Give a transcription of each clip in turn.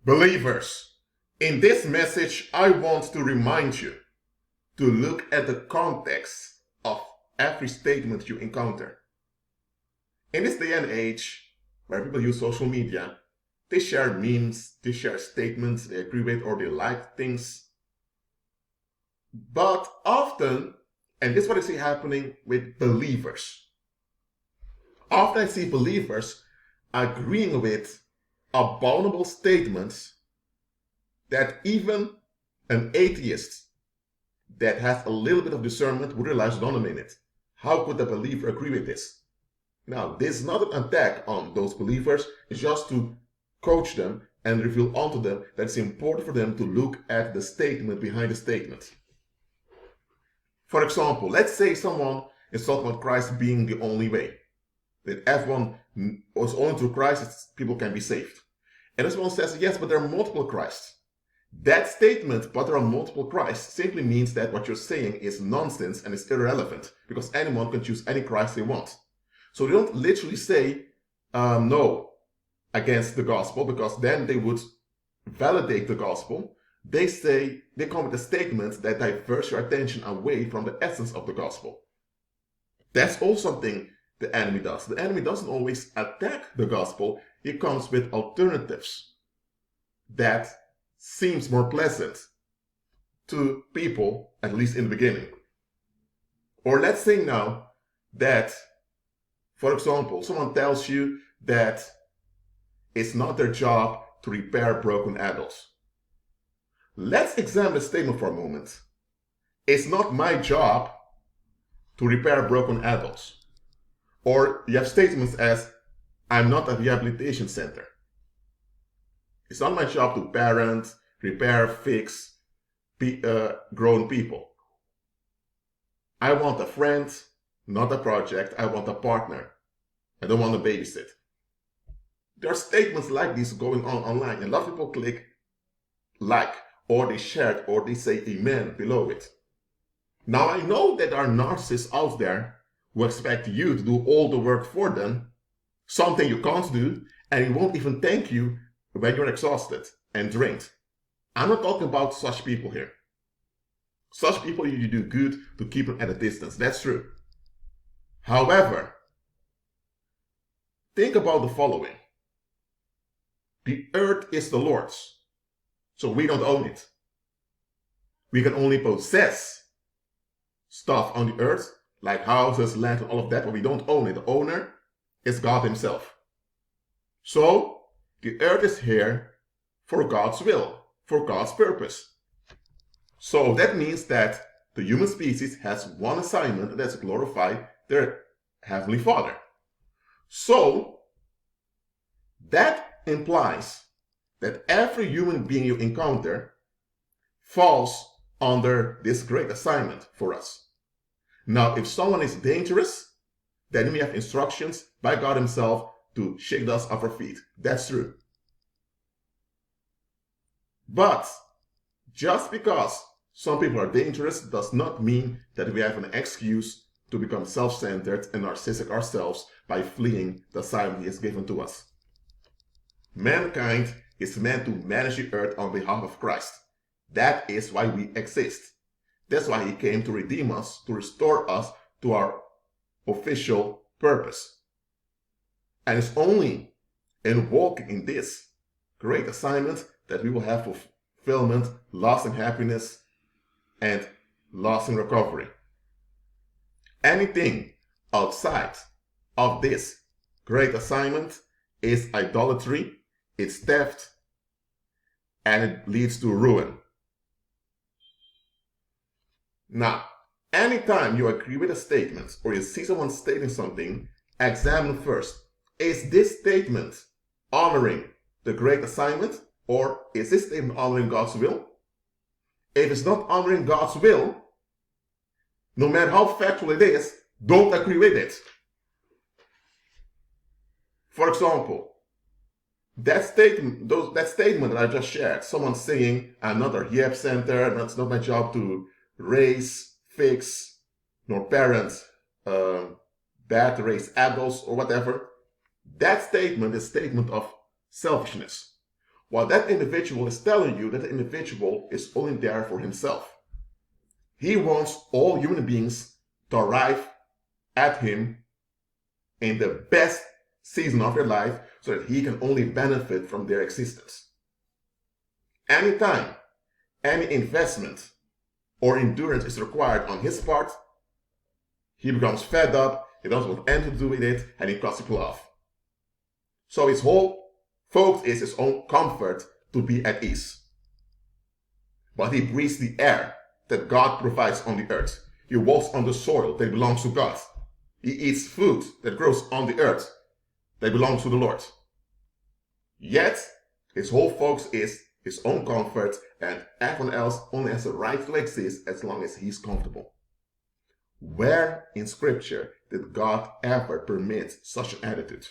Believers, in this message, I want to remind you to look at the context of every statement you encounter. In this day and age, where people use social media, they share memes, they share statements they agree with or they like things. But often, and this is what I see happening with believers, often I see believers agreeing with abominable statements that even an atheist that has a little bit of discernment would realize, hold on a minute, how could a believer agree with this? Now, this is not an attack on those believers, it's just to coach them and reveal onto them that it's important for them to look at the statement behind the statement. For example, let's say someone is talking about Christ being the only way, that everyone was only through Christ people can be saved. And this one says, yes, but there are multiple Christs. That statement, but there are multiple Christs, simply means that what you're saying is nonsense and is irrelevant, because anyone can choose any Christ they want. So they don't literally say no against the gospel, because then they would validate the gospel. They come with a statement that diverts your attention away from the essence of the gospel. That's also something the enemy does. The enemy doesn't always attack the gospel. He comes with alternatives that seems more pleasant to people, at least in the beginning. Or let's say now that, for example, someone tells you that it's not their job to repair broken adults. Let's examine the statement for a moment. It's not my job to repair broken adults. Or you have statements as, I'm not a rehabilitation center. It's not my job to parent, repair, fix grown people. I want a friend, not a project. I want a partner. I don't want to babysit. There are statements like these going on online, and a lot of people click like, or they share it, or they say amen below it. Now I know that there are narcissists out there who expect you to do all the work for them, something you can't do, and he won't even thank you when you're exhausted and drained. I'm not talking about such people here. Such people, you do good to keep them at a distance. That's true. However, think about the following. The earth is the Lord's, so we don't own it. We can only possess stuff on the earth, like houses, land, and all of that, but we don't own it. The owner is God himself. So, the earth is here for God's will, for God's purpose. So that means that the human species has one assignment, and that's to glorify their Heavenly Father. So, that implies that every human being you encounter falls under this great assignment for us. Now, if someone is dangerous, then we have instructions by God himself to shake the dust off our feet. That's true. But just because some people are dangerous does not mean that we have an excuse to become self-centered and narcissistic ourselves by fleeing the assignment he has given to us. Mankind is meant to manage the earth on behalf of Christ. That is why we exist. That's why he came to redeem us, to restore us to our official purpose. And it's only in walking in this great assignment that we will have fulfillment, lasting happiness, and lasting recovery. Anything outside of this great assignment is idolatry, it's theft, and it leads to ruin. Now, anytime you agree with a statement or you see someone stating something, examine first. Is this statement honoring the great assignment, or is this statement honoring God's will? If it's not honoring God's will, no matter how factual it is, don't agree with it. For example, that statement that I just shared, someone saying, I'm not a rehab center, that's not my job to raise, fix, nor parent bad raise adults or whatever. That statement is a statement of selfishness. What that individual is telling you, that the individual is only there for himself. He wants all human beings to arrive at him in the best season of their life so that he can only benefit from their existence. Anytime any investment or endurance is required on his part, he becomes fed up, he doesn't want anything to do with it, and he cuts people off. So his whole focus is his own comfort to be at ease. But he breathes the air that God provides on the earth. He walks on the soil that belongs to God. He eats food that grows on the earth that belongs to the Lord. Yet, his whole focus is his own comfort, and everyone else only has the right to exist as long as he's comfortable. Where in Scripture did God ever permit such an attitude?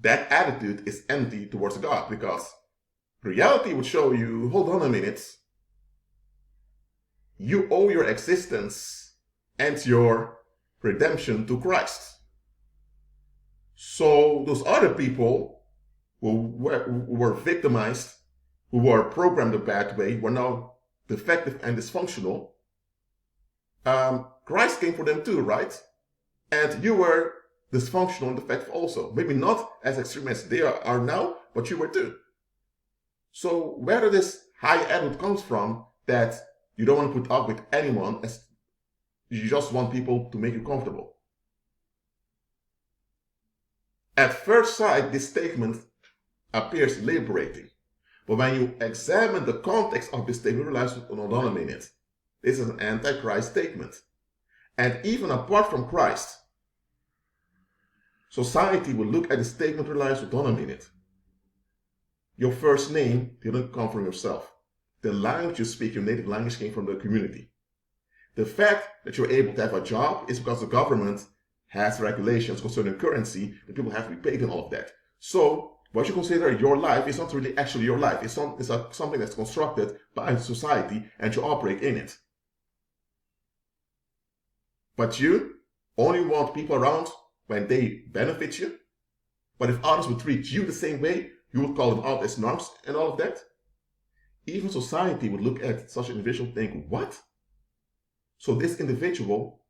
That attitude is empty towards God, because reality would show you, hold on a minute, you owe your existence and your redemption to Christ. So those other people who were victimized, who were programmed a bad way, were now defective and dysfunctional. Christ came for them too, right? And you were dysfunctional and defective also. Maybe not as extreme as they are now, but you were too. So where this high attitude comes from, that you don't want to put up with anyone, as you just want people to make you comfortable. At first sight, this statement appears liberating. But when you examine the context of this statement, you realize, hold on a minute, this is an anti-Christ statement. And even apart from Christ, society will look at the statement and realize, hold on a minute, your first name didn't come from yourself. The language you speak, your native language, came from the community. The fact that you're able to have a job is because the government has regulations concerning currency that people have to be paid and all of that. So what you consider your life is not really actually your life. It's something that's constructed by society, and you operate in it. But you only want people around when they benefit you. But if others would treat you the same way, you would call them out as narcs and all of that. Even society would look at such an individual and think, what? So this individual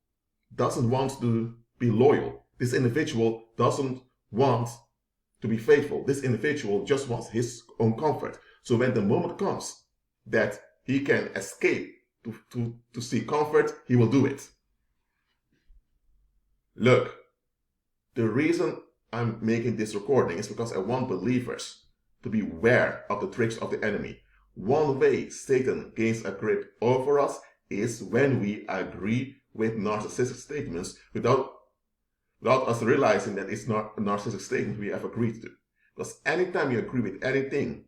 doesn't want to be loyal. This individual doesn't want to be faithful. This individual just wants his own comfort. So when the moment comes that he can escape to seek comfort, he will do it. Look, the reason I'm making this recording is because I want believers to be aware of the tricks of the enemy. One way Satan gains a grip over us is when we agree with narcissistic statements without us realizing that it's not a narcissistic statement we have agreed to. Because anytime you agree with anything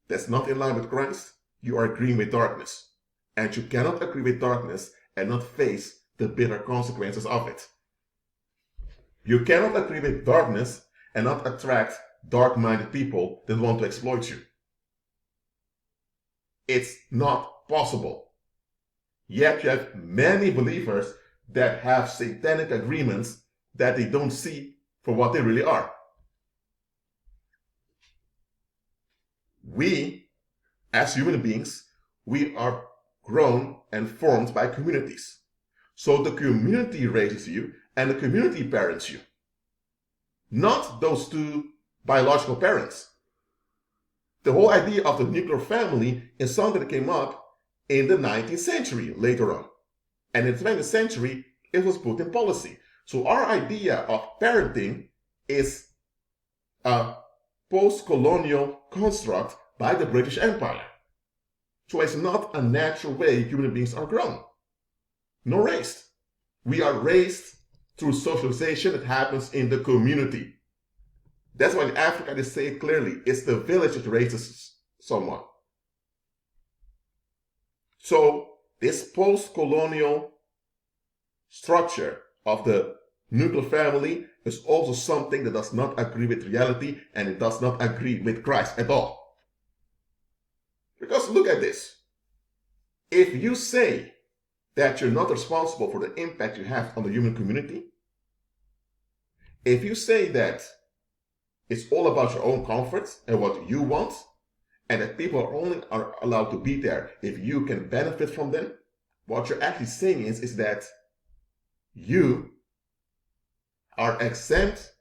that's not in line with Christ, you are agreeing with darkness. And you cannot agree with darkness and not face the bitter consequences of it. You cannot agree with darkness and not attract dark-minded people that want to exploit you. It's not possible. Yet you have many believers that have satanic agreements that they don't see for what they really are. We, as human beings, we are grown and formed by communities. So the community raises you and the community parents you. Not those two biological parents. The whole idea of the nuclear family is something that came up in the 19th century later on. And in the 20th century, it was put in policy. So our idea of parenting is a post-colonial construct by the British Empire. So it's not a natural way human beings are grown, nor raised. We are raised through socialization that happens in the community. That's why in Africa they say it clearly, it's the village that raises someone. So this post-colonial structure of the nuclear family is also something that does not agree with reality, and it does not agree with Christ at all. Because look at this. If you say that you're not responsible for the impact you have on the human community, if you say that it's all about your own comfort and what you want, and that people are allowed to be there if you can benefit from them, what you're actually saying is that you are exempt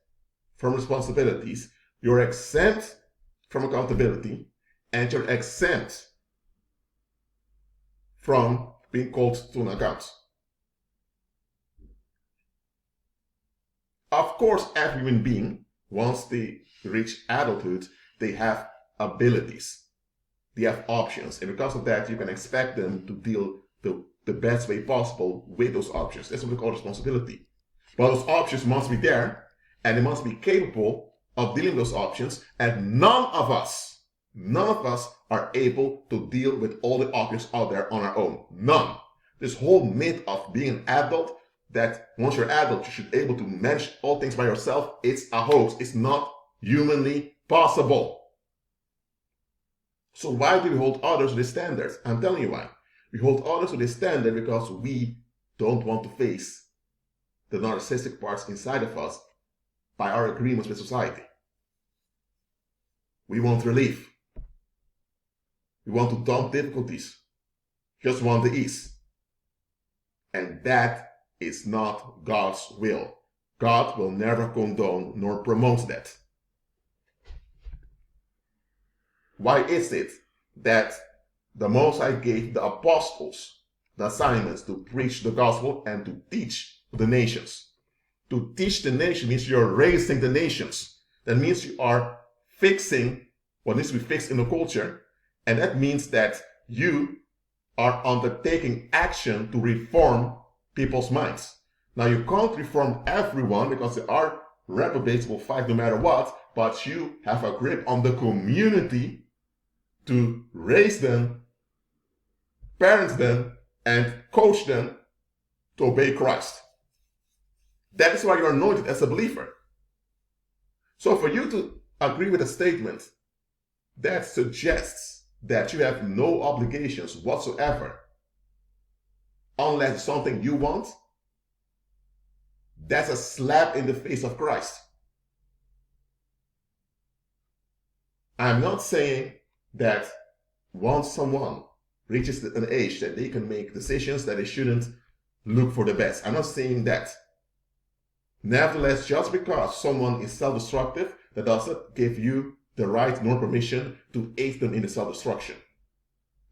from responsibilities, you're exempt from accountability, and you're exempt from being called to an account. Of course, every human being, once they reach adulthood, they have abilities, they have options, and because of that, you can expect them to deal the best way possible with those options. That's what we call responsibility. But those options must be there, and they must be capable of dealing with those options, and none of us are able to deal with all the options out there on our own. None. This whole myth of being an adult, that once you're adult, you should be able to manage all things by yourself, it's a hoax. It's not humanly possible. So why do we hold others to this standard? I'm telling you why. We hold others to this standard because we don't want to face the narcissistic parts inside of us by our agreements with society. We want relief. We want to dump difficulties. Just want the ease. And that is not God's will. God will never condone nor promote that. Why is it that the Most High gave the apostles the assignments to preach the gospel and to teach the nations? To teach the nation means you're raising the nations. That means you are fixing what needs to be fixed in the culture. And that means that you are undertaking action to reform people's minds. Now, you can't reform everyone because there are reprobates who will fight no matter what, but you have a grip on the community to raise them, parent them, and coach them to obey Christ. That is why you're anointed as a believer. So for you to agree with a statement that suggests that you have no obligations whatsoever unless it's something you want, that's a slap in the face of Christ. I'm not saying that once someone reaches an age that they can make decisions that they shouldn't look for the best. I'm not saying that. Nevertheless, just because someone is self-destructive, that doesn't give you the right nor permission to aid them in the self-destruction.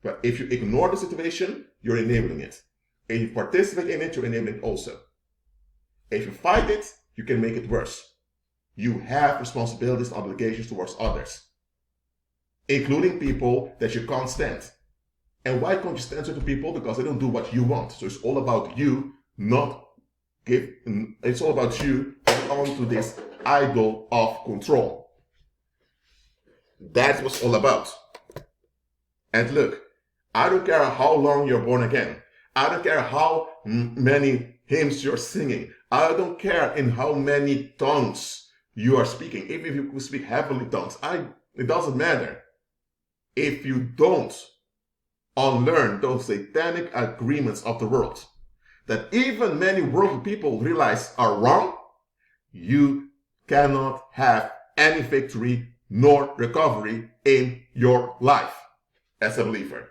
But if you ignore the situation, you're enabling it. If you participate in it, you're enabling it also. If you fight it, you can make it worse. You have responsibilities and obligations towards others, including people that you can't stand. And why can't you stand certain people? Because they don't do what you want. So it's all about you, it's all about you onto this idol of control. That's what it's all about. And look, I don't care how long you're born again. I don't care how many hymns you're singing. I don't care in how many tongues you are speaking. Even if you speak heavenly tongues, it doesn't matter. If you don't unlearn those satanic agreements of the world, that even many worldly people realize are wrong, you cannot have any victory nor recovery in your life as a believer.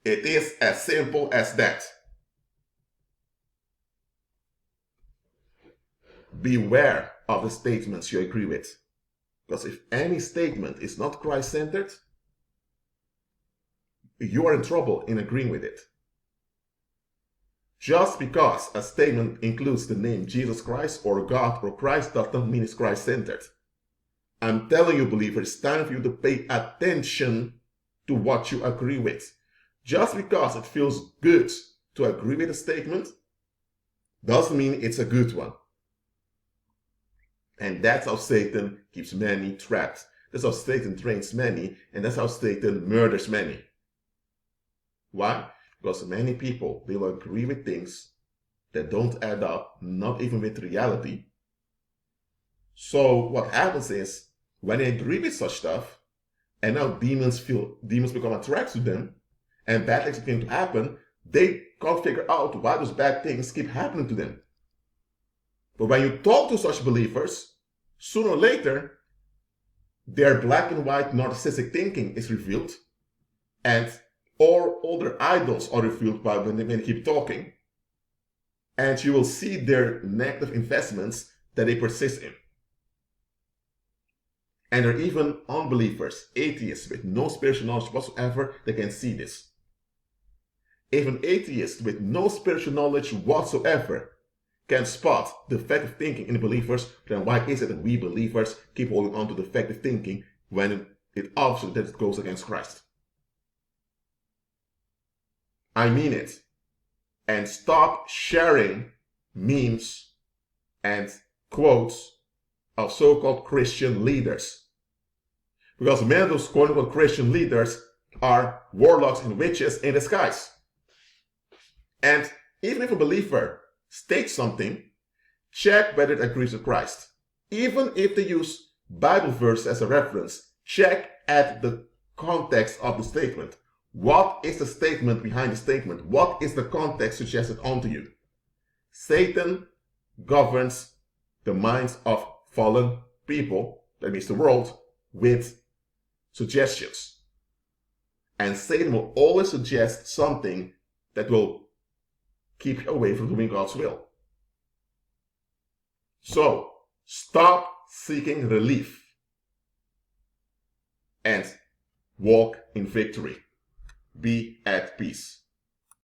It is as simple as that. Beware of the statements you agree with. Because if any statement is not Christ-centered, you are in trouble in agreeing with it. Just because a statement includes the name Jesus Christ or God or Christ does not mean it's Christ-centered. I'm telling you, believers, it's time for you to pay attention to what you agree with. Just because it feels good to agree with a statement doesn't mean it's a good one. And that's how Satan keeps many trapped. That's how Satan trains many, and that's how Satan murders many. Why? Because many people, they will agree with things that don't add up, not even with reality. So what happens is, when they agree with such stuff, and now demons become attracted to them, and bad things begin to happen, they can't figure out why those bad things keep happening to them. But when you talk to such believers, sooner or later, their black and white narcissistic thinking is revealed, and all their idols are revealed by when they keep talking, and you will see their negative investments that they persist in. And there are even unbelievers, atheists with no spiritual knowledge whatsoever, that can see this. Even atheists with no spiritual knowledge whatsoever can spot defective thinking in the believers. Then why is it that we believers keep holding on to defective thinking when it obviously that it goes against Christ? I mean it. And stop sharing memes and quotes of so-called Christian leaders. Because many of those quote-unquote Christian leaders are warlocks and witches in disguise. And even if a believer states something, check whether it agrees with Christ. Even if they use Bible verses as a reference, check at the context of the statement. What is the statement behind the statement? What is the context suggested onto you? Satan governs the minds of fallen people, that means the world, with suggestions. And Satan will always suggest something that will keep you away from doing God's will. So, stop seeking relief and walk in victory. Be at peace.